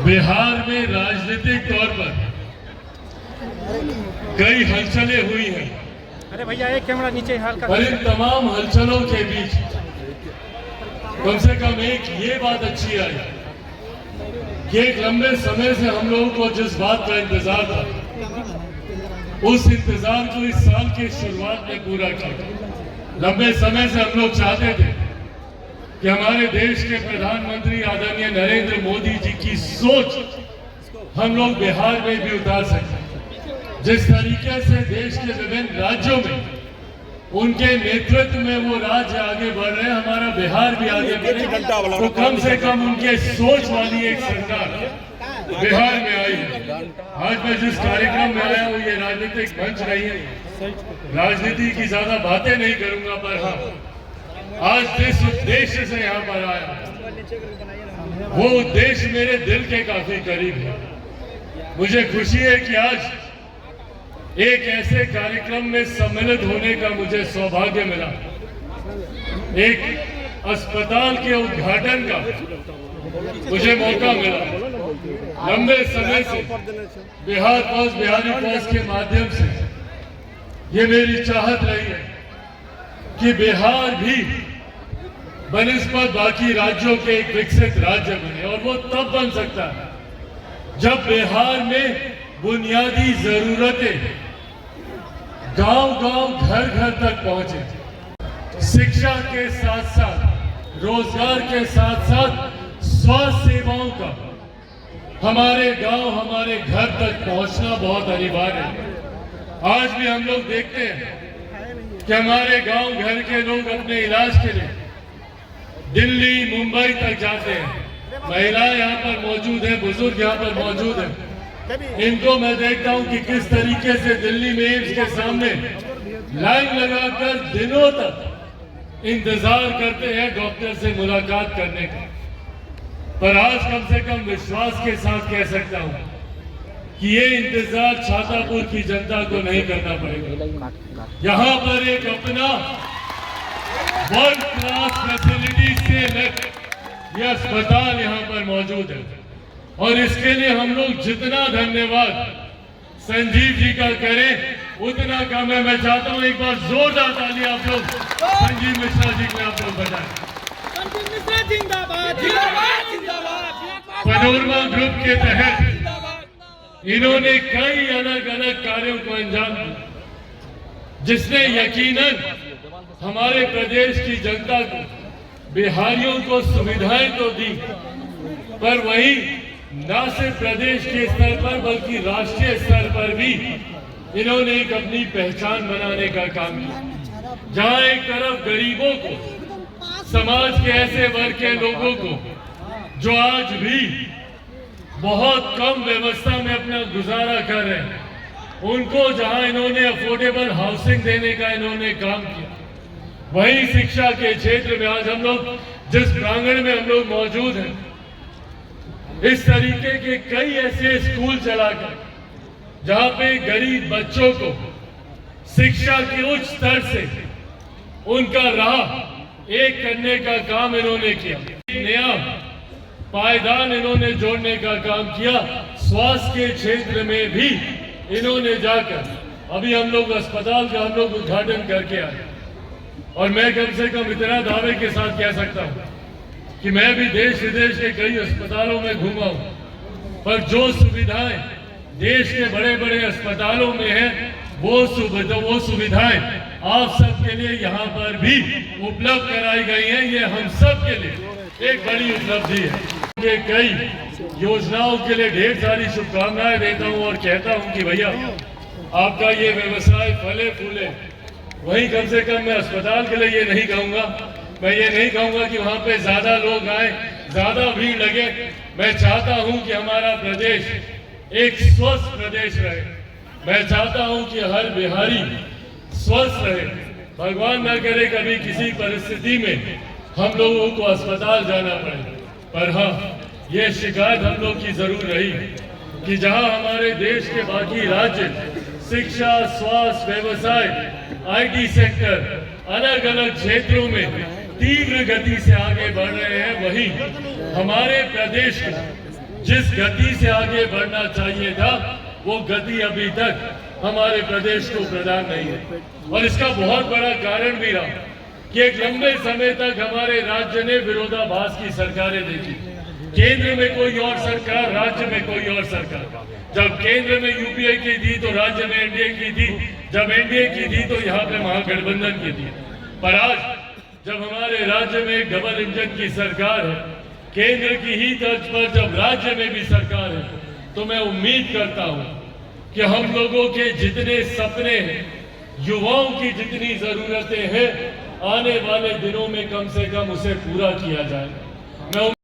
बिहार में राजनीतिक तौर पर कई हलचलें हुई हैं। अरे भैया एक कैमरा नीचे हाल का। पर इन तमाम हलचलों के बीच कम से कम एक ये बात अच्छी आई कि एक लंबे समय से हम लोगों को जिस बात का इंतजार था, उस इंतजार को इस साल की शुरुआत में पूरा किया। लंबे समय से हम लोग चाहते थे कि हमारे देश के प्रधानमंत्री आदरणीय नरेंद्र मोदी जी की सोच हम लोग बिहार में भी उतार सकें। जिस तरीके से देश के विभिन्न राज्यों में उनके नेतृत्व में वो राज्य आगे बढ़ रहे हैं, हमारा बिहार भी आगे बढ़े, तो कम से कम उनके सोच वाली एक सरकार बिहार में आई है। आज मैं जिस कार्यक्रम में आया हूँ, ये राजनीतिक मंच नहीं है, राजनीति की ज्यादा बातें नहीं करूंगा, पर हाँ, आज जिस उद्देश्य से यहाँ पर आया, वो उद्देश्य मेरे दिल के काफी करीब है। मुझे खुशी है कि आज एक ऐसे कार्यक्रम में सम्मिलित होने का मुझे सौभाग्य मिला। एक अस्पताल के उद्घाटन का मुझे मौका मिला। लंबे समय से बिहार पोस्ट, बिहारी पोस्ट के माध्यम से ये मेरी चाहत रही है कि बिहार भी बनिस्बत बाकी राज्यों के एक विकसित राज्य बने, और वो तब बन सकता है जब बिहार में बुनियादी जरूरतें गांव-गांव, घर-घर तक पहुंचे। शिक्षा के साथ साथ, रोजगार के साथ साथ स्वास्थ्य सेवाओं का हमारे गांव, हमारे घर तक पहुंचना बहुत अनिवार्य है। आज भी हम लोग देखते हैं कि हमारे गांव घर के लोग अपने इलाज के लिए दिल्ली, मुंबई तक जाते हैं। महिलाएं यहाँ पर मौजूद हैं, बुजुर्ग यहाँ पर मौजूद हैं। इनको मैं देखता हूं कि किस तरीके से दिल्ली में एम्स के सामने लाइन लगाकर दिनों तक इंतजार करते हैं डॉक्टर से मुलाकात करने का। पर आज कम से कम विश्वास के साथ कह सकता हूं कि ये इंतजार छातापुर की जनता को नहीं करना पड़ेगा। यहाँ पर एक अपना वर्ल्ड क्लास फैसिलिटी से ये अस्पताल यहाँ पर मौजूद है, और इसके लिए हम लोग जितना धन्यवाद संजीव जी का करें उतना कम है। मैं चाहता हूं एक बार जोरदार ताली आप लोग संजीव मिश्रा जी को आप लोग बजाएं। पनोरमा ग्रुप के तहत इन्होंने कई अलग अलग कार्यों को अंजाम दिया, जिसने यकीनन हमारे प्रदेश की जनता को, बिहारियों को सुविधाएं तो दी, पर वही न सिर्फ प्रदेश के स्तर पर बल्कि राष्ट्रीय स्तर पर भी इन्होंने एक अपनी पहचान बनाने का काम किया। जहां एक तरफ गरीबों को, समाज के ऐसे वर्ग के लोगों को जो आज भी बहुत कम व्यवस्था में अपना गुजारा कर रहे हैं, उनको जहां इन्होंने अफोर्डेबल हाउसिंग देने का इन्होंने काम किया, वहीं शिक्षा के क्षेत्र में आज हम लोग जिस प्रांगण में हम लोग मौजूद हैं, इस तरीके के कई ऐसे स्कूल चलाकर जहां पे गरीब बच्चों को शिक्षा के उच्च स्तर से उनका राह एक करने का काम इन्होंने किया। नया पायदान इन्होंने जोड़ने का काम किया। स्वास्थ्य के क्षेत्र में भी इन्होंने जाकर अभी हम लोग अस्पताल का हम लोग उद्घाटन करके आए, और मैं कम से कम इतना दावे के साथ कह सकता हूं कि मैं भी देश विदेश के कई अस्पतालों में घूमा हूं, पर जो सुविधाएं देश के बड़े बड़े अस्पतालों में हैं, वो सुविधाएं आप सबके लिए यहाँ पर भी उपलब्ध कराई गई हैं। ये हम सब के लिए एक बड़ी उपलब्धि है। ये कई योजनाओं के लिए ढेर सारी शुभकामनाएं देता हूँ और कहता हूँ कि भैया आपका ये व्यवसाय फले फूले। वहीं कम से कम मैं अस्पताल के लिए ये नहीं कहूँगा, मैं ये नहीं कहूँगा कि वहाँ पे ज्यादा लोग आए, ज्यादा भीड़ लगे। मैं चाहता हूँ कि हमारा प्रदेश एक स्वस्थ प्रदेश रहे। मैं चाहता हूँ कि हर बिहारी स्वस्थ रहे। भगवान न करे कभी किसी परिस्थिति में हम लोगों को अस्पताल जाना पड़े, पर हाँ, ये शिकायत हम लोग की जरूर रही कि जहाँ हमारे देश के बाकी राज्य शिक्षा, स्वास्थ्य, व्यवसाय, IT सेक्टर अलग अलग क्षेत्रों में तीव्र गति से आगे बढ़ रहे हैं, वहीं हमारे प्रदेश को जिस गति से आगे बढ़ना चाहिए था, वो गति अभी तक हमारे प्रदेश को प्रदान नहीं है। और इसका बहुत बड़ा कारण भी रहा कि एक लंबे समय तक हमारे राज्य ने विरोधाभास की सरकारें देखी। केंद्र में कोई और सरकार, राज्य में कोई और सरकार। जब केंद्र में यूपीए की थी तो राज्य में एनडीए की थी, जब एनडीए की थी तो यहाँ पे महागठबंधन की थी। पर आज जब हमारे राज्य में एक डबल इंजन की सरकार है, केंद्र की ही तर्ज पर जब राज्य में भी सरकार है, तो मैं उम्मीद करता हूं कि हम लोगों के जितने सपने हैं, युवाओं की जितनी जरूरतें हैं, आने वाले दिनों में कम से कम उसे पूरा किया जाए। मैं